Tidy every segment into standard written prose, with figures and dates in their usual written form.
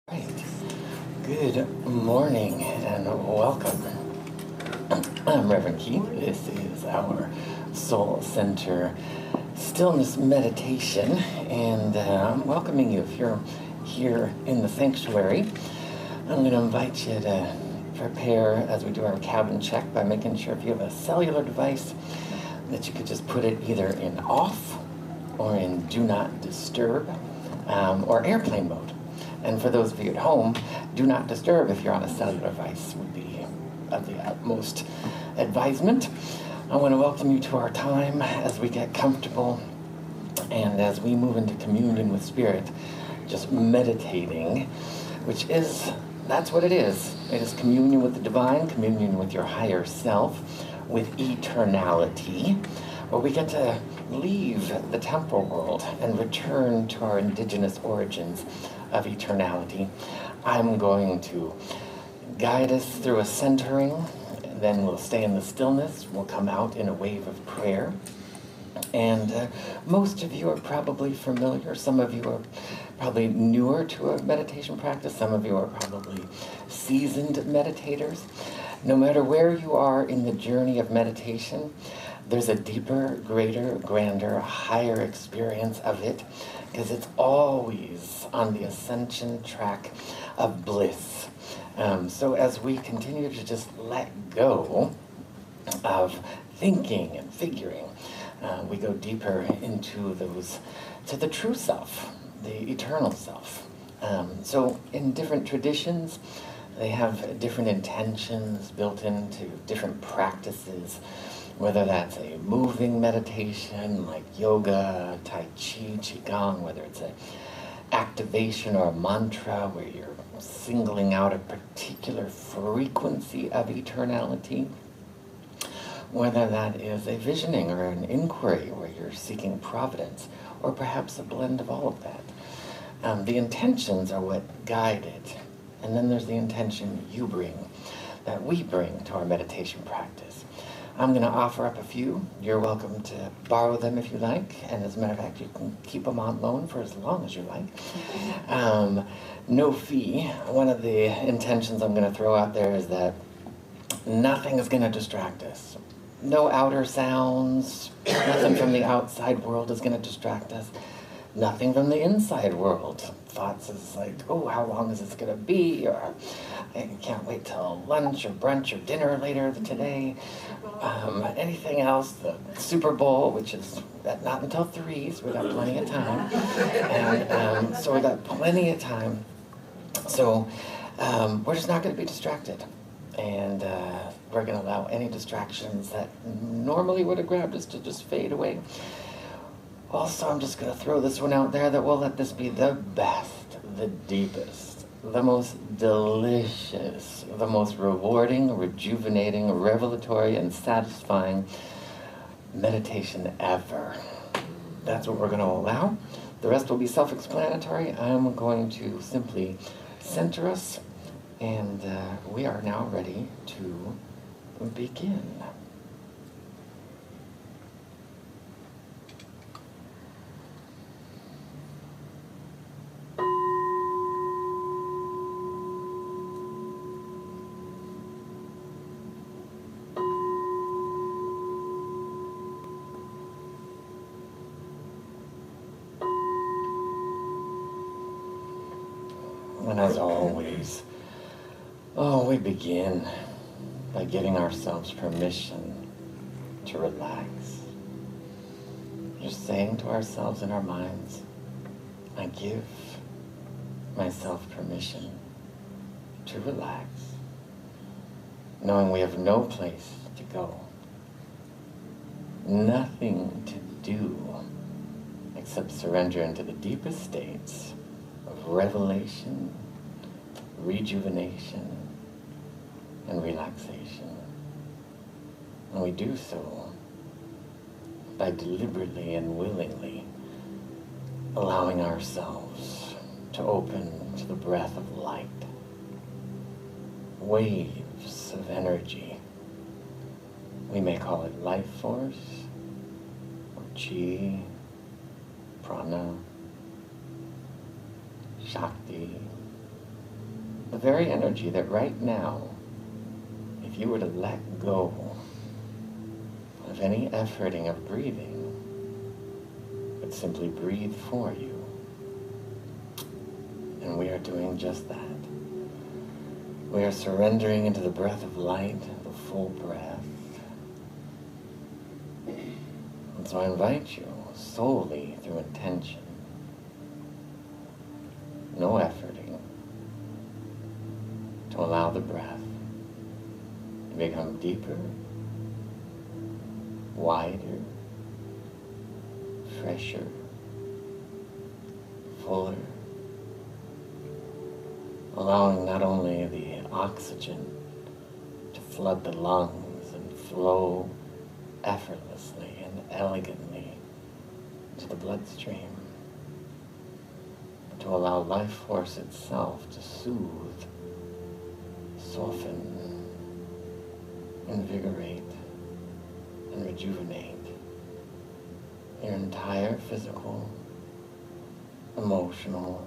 Right. Good morning and welcome. I'm Reverend Keith. This is our Soul Center Stillness Meditation, and I'm welcoming you. If you're here in the sanctuary, I'm going to invite you to prepare as we do our cabin check by making sure if you have a cellular device that you could just put it either in off or in do not disturb or airplane mode. And for those of you at home, do not disturb if you're on a cellular device would be of the utmost advisement. I want to welcome you to our time as we get comfortable and as we move into communion with Spirit, just meditating, that's what it is. It is communion with the divine, communion with your higher self, with eternality, where we get to leave the temporal world and return to our indigenous origins of eternality. I'm going to guide us through a centering, then we'll stay in the stillness. We'll come out in a wave of prayer. And most of you are probably familiar. Some of you are probably newer to a meditation practice. Some of you are probably seasoned meditators. No matter where you are in the journey of meditation, there's a deeper, greater, grander, higher experience of it, because it's always on the ascension track of bliss. So as we continue to just let go of thinking and figuring, we go deeper into to the true self, the eternal self. So in different traditions, they have different intentions built into different practices, whether that's a moving meditation like yoga, tai chi, qigong, whether it's an activation or a mantra where you're singling out a particular frequency of eternality, whether that is a visioning or an inquiry where you're seeking providence, or perhaps a blend of all of that. The intentions are what guide it, and then there's the intention that we bring to our meditation practice. I'm going to offer up a few. You're welcome to borrow them if you like, and as a matter of fact, you can keep them on loan for as long as you like. No fee. One of the intentions I'm going to throw out there is that nothing is going to distract us. No outer sounds, nothing from the outside world is going to distract us. Nothing from the inside world. Thoughts is like, oh, how long is this going to be? Or I can't wait till lunch or brunch or dinner later today. Anything else, the Super Bowl, which is not until 3, so we got plenty of time. And so we got plenty of time. So we're just not going to be distracted. And we're going to allow any distractions that normally would have grabbed us to just fade away. Also, I'm just going to throw this one out there that we'll let this be the best, the deepest, the most delicious, the most rewarding, rejuvenating, revelatory, and satisfying meditation ever. That's what we're going to allow. The rest will be self-explanatory. I'm going to simply center us, and we are now ready to begin. And as always, we begin by giving ourselves permission to relax. Just saying to ourselves in our minds, I give myself permission to relax, knowing we have no place to go, nothing to do except surrender into the deepest states of revelation, rejuvenation, and relaxation. And we do so by deliberately and willingly allowing ourselves to open to the breath of light, waves of energy. We may call it life force, or chi, prana, Shakti, The very energy that right now, if you were to let go of any efforting of breathing, would simply breathe for you. And we are doing just that. We are surrendering into the breath of light, the full breath. And so I invite you, solely through intention, no efforting, to allow the breath to become deeper, wider, fresher, fuller, allowing not only the oxygen to flood the lungs and flow effortlessly and elegantly to the bloodstream, but to allow life force itself to soothe, soften, invigorate, and rejuvenate your entire physical, emotional,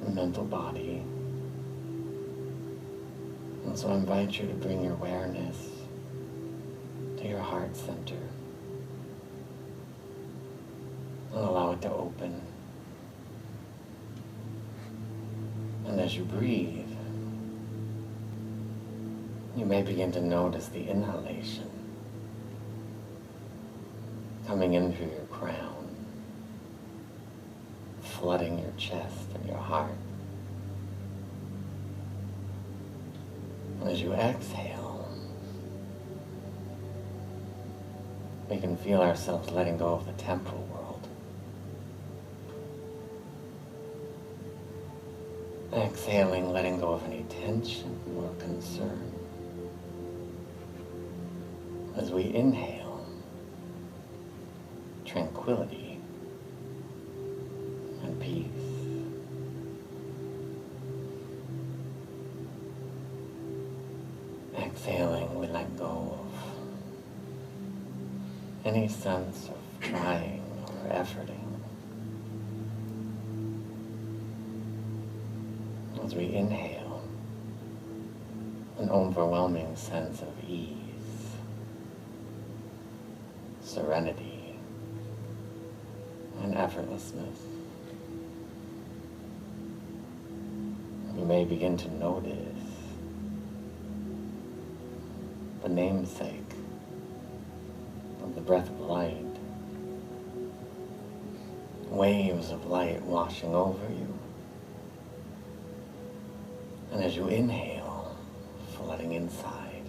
and mental body. And so I invite you to bring your awareness to your heart center and allow it to open. And as you breathe, you may begin to notice the inhalation coming in through your crown, flooding your chest and your heart. And as you exhale, we can feel ourselves letting go of the temporal world. Exhaling, letting go of any tension or concern. As we inhale, tranquility and peace. Exhaling, we let go of any sense of trying or efforting. As we inhale, an overwhelming sense of ease, serenity, and effortlessness. You may begin to notice the namesake of the breath of light, waves of light washing over you. And as you inhale, flooding inside.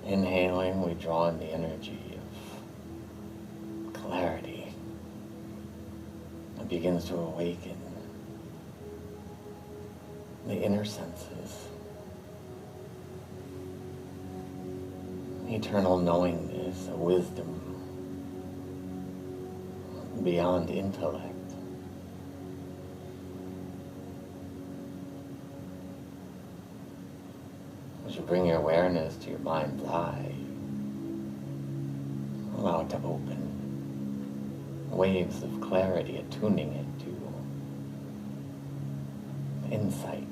Inhaling, we draw in the energy of clarity. It begins to awaken the inner senses, eternal knowingness, a wisdom beyond intellect. As you bring your awareness to your mind's eye, allow it to open. Waves of clarity attuning it to insight,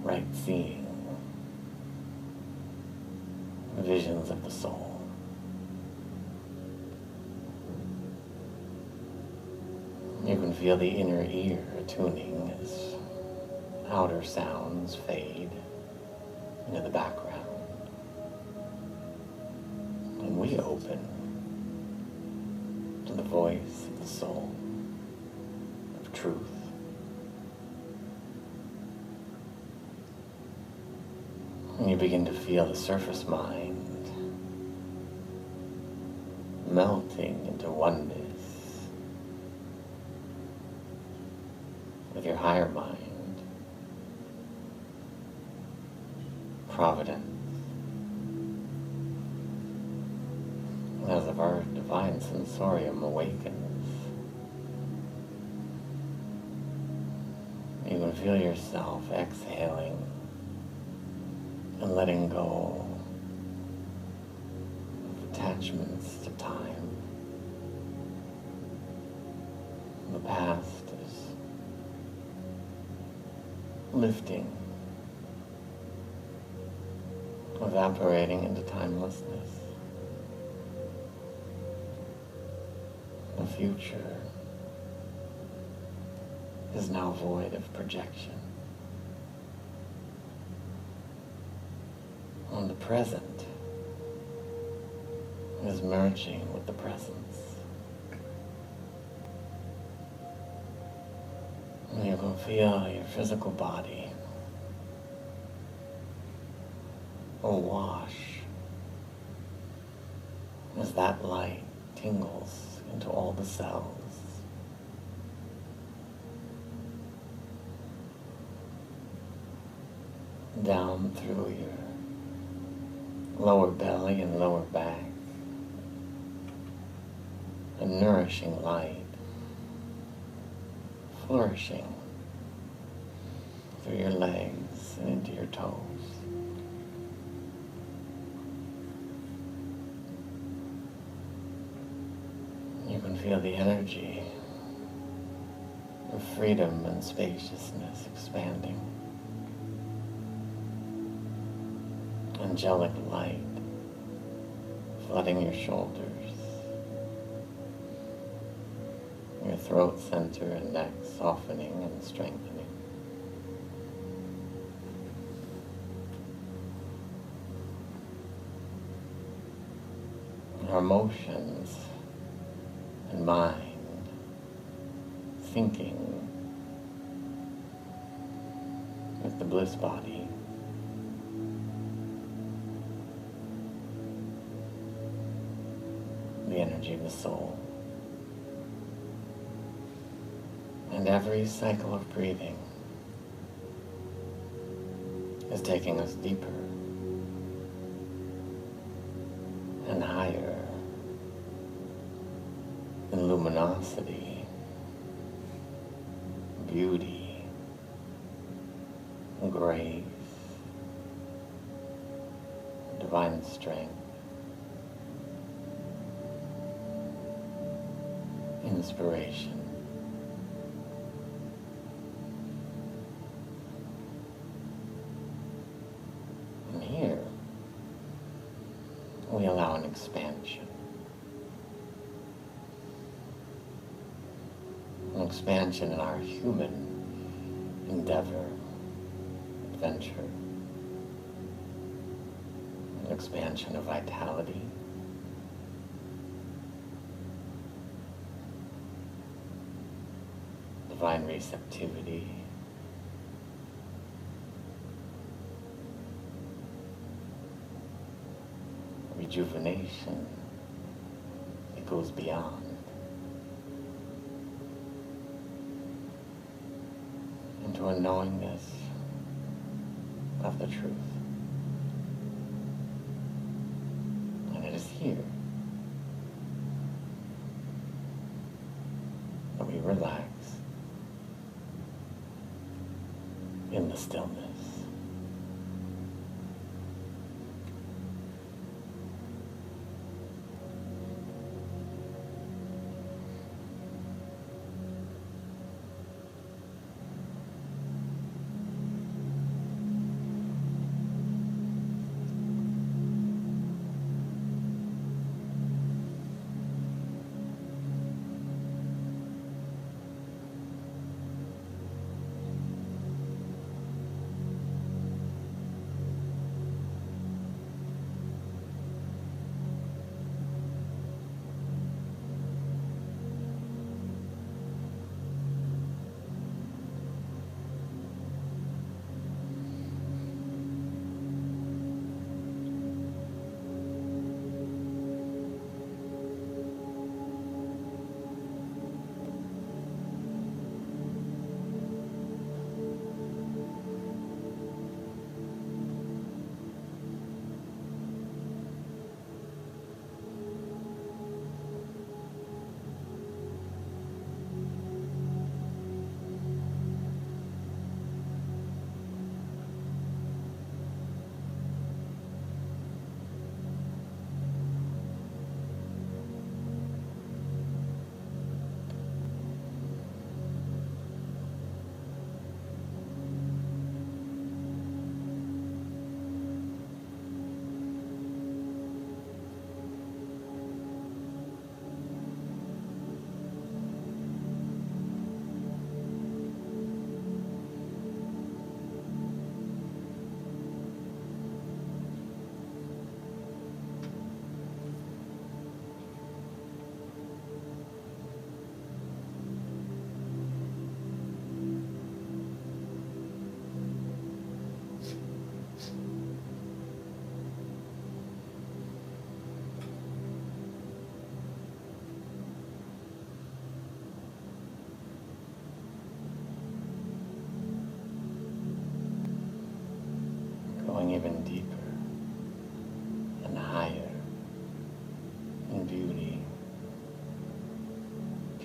right seeing, visions of the soul. You can feel the inner ear attuning as outer sounds fade into the background. And we open to the voice of the soul, of truth. And you begin to feel the surface mind melting into oneness with your higher mind, providence. And as of our divine sensorium awakens, you can feel yourself exhaling and letting go of attachments to time, the past is lifting, evaporating into timelessness. The future is now void of projection. And the present is merging with the presence. And you can feel your physical body awash as that light tingles into all the cells. Down through your lower belly and lower back. A nourishing light flourishing through your legs and into your toes. You can feel the energy of freedom and spaciousness expanding. Angelic light flooding your shoulders, your throat center and neck softening and strengthening. Our emotions and mind, thinking with the bliss body. The energy of the soul. And every cycle of breathing is taking us deeper and higher in luminosity, beauty, grace, divine strength, inspiration. And here, we allow an expansion. An expansion in our human endeavor, adventure. An expansion of vitality. Divine receptivity, rejuvenation that goes beyond, into a knowingness of the truth. And it is here that we relax in the stillness.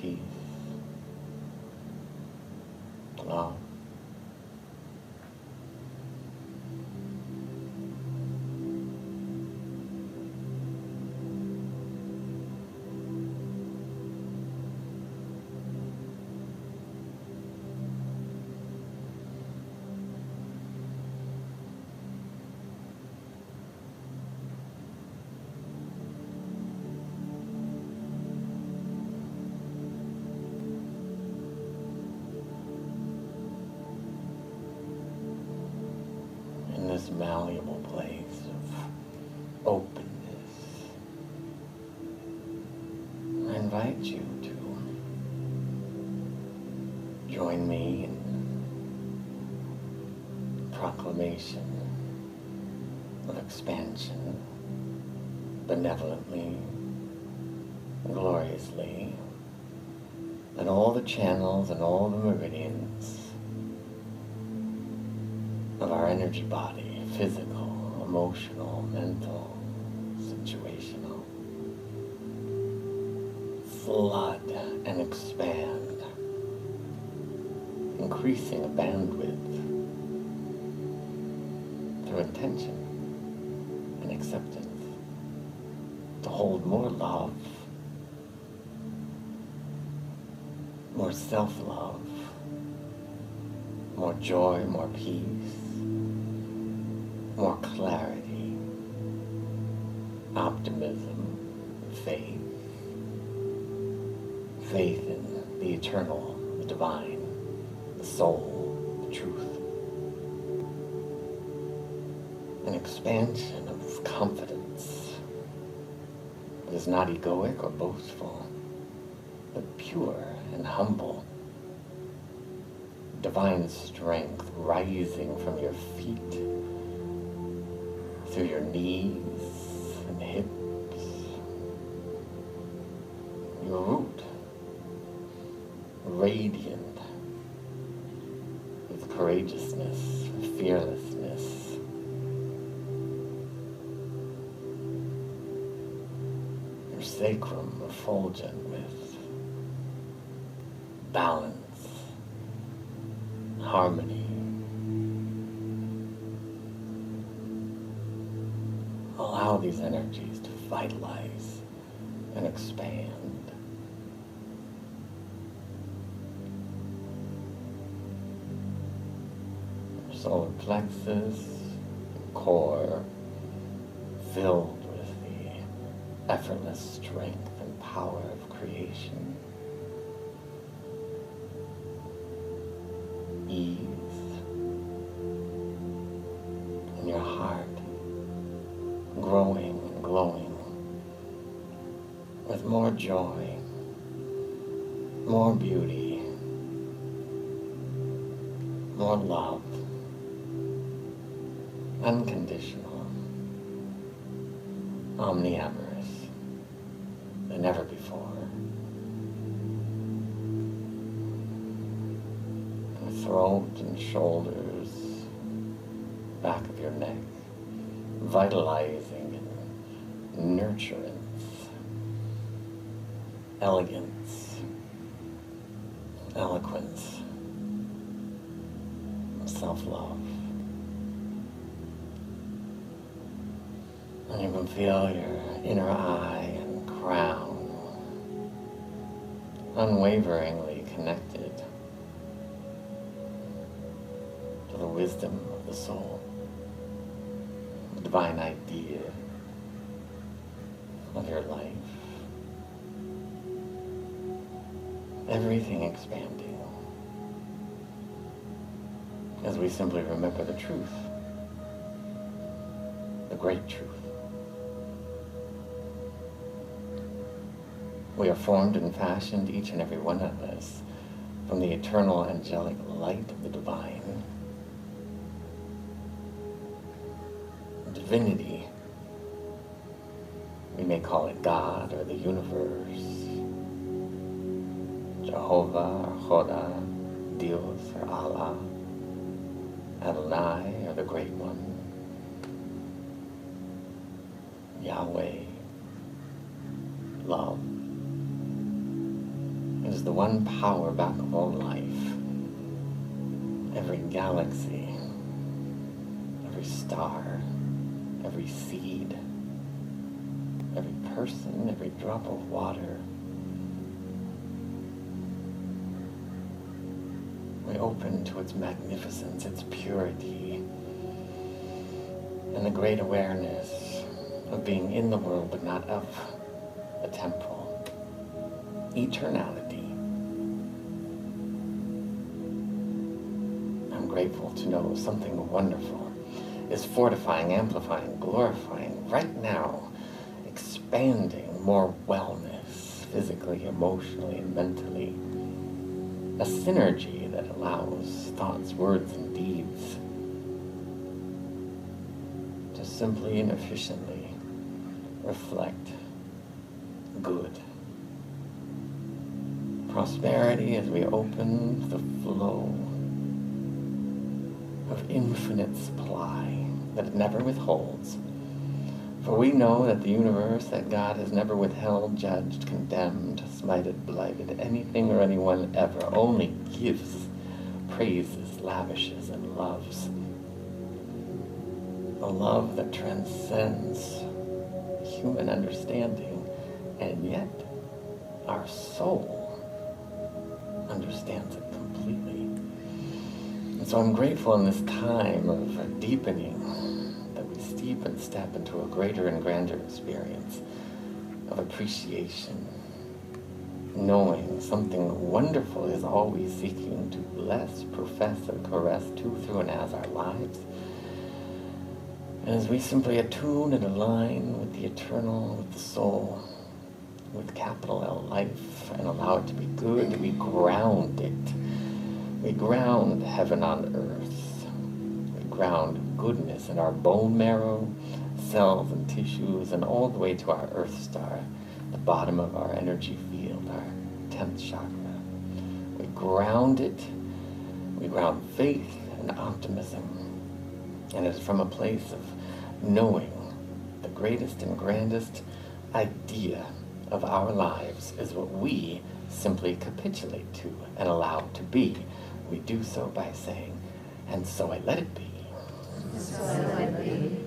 peace, love. This malleable place of openness, I invite you to join me in proclamation of expansion, benevolently, gloriously, that all the channels and all the meridians of our energy body, physical, emotional, mental, situational, flood and expand, increasing a bandwidth through intention and acceptance to hold more love, more self-love, more joy, more peace, more clarity, optimism, faith in the eternal, the divine, the soul, the truth. An expansion of confidence that is not egoic or boastful, but pure and humble. Divine strength rising from your feet, through your knees and hips, your root, radiant with courageousness, fearlessness, your sacrum effulgent with balance, harmony. Allow these energies to vitalize and expand. Your solar plexus, core, filled with the effortless strength and power of creation. Ease in your heart, growing and glowing with more joy, more beauty, more love, unconditional, omniamorous than ever before. Your throat and shoulders, back of your neck, vitalizing and nurturance, elegance, eloquence, self-love. And you can feel your inner eye and crown unwaveringly connected to the wisdom of the soul, the divine idea of your life. Everything expanding as we simply remember the truth, the great truth. We are formed and fashioned, each and every one of us, from the eternal angelic light of the divine. Divinity, we may call it God or the universe, Jehovah or Choda, Dios or Allah, Adonai or the Great One, Yahweh, love. is the one power back of all life. Every galaxy, every star, every seed, every person, every drop of water. We open to its magnificence, its purity, and the great awareness of being in the world but not of the temporal. Eternality. I'm grateful to know something wonderful is fortifying, amplifying, glorifying right now, expanding more wellness, physically, emotionally, and mentally. A synergy that allows thoughts, words, and deeds to simply and efficiently reflect good. Prosperity as we open the flow of infinite supply that it never withholds. For we know that the universe, that God has never withheld, judged, condemned, smited, blighted anything or anyone ever, only gives, praises, lavishes, and loves. A love that transcends human understanding, and yet our soul understands it completely. And so I'm grateful in this time of deepening that we steep and step into a greater and grander experience of appreciation, knowing something wonderful is always seeking to bless, profess, and caress to, through, and as our lives. And as we simply attune and align with the eternal, with the soul, with capital L life, and allow it to be good, we ground it. We ground heaven on earth. We ground goodness in our bone marrow, cells and tissues, and all the way to our earth star, the bottom of our energy field, our 10th chakra. We ground it. We ground faith and optimism. And it's from a place of knowing the greatest and grandest idea of our lives is what we simply capitulate to and allow to be. We do so by saying, and so I let it be. And so I let it be.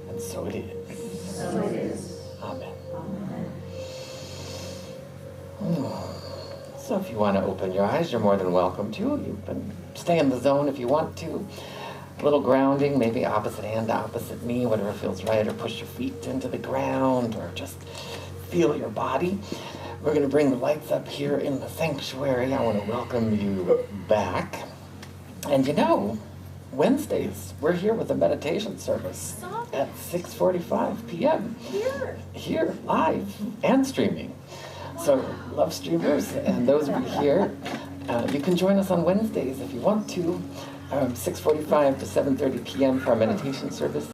And so it is. So it is. Amen. Amen. So if you want to open your eyes, you're more than welcome to. You can stay in the zone if you want to. A little grounding, maybe opposite hand, opposite knee, whatever feels right, or push your feet into the ground, or just feel your body. We're going to bring the lights up here in the sanctuary. I want to welcome you back. And you know, Wednesdays, we're here with a meditation service at 6:45 p.m. Here, live, and streaming. So, love streamers and those of you here, you can join us on Wednesdays if you want to, 6:45 to 7:30 p.m. for our meditation service.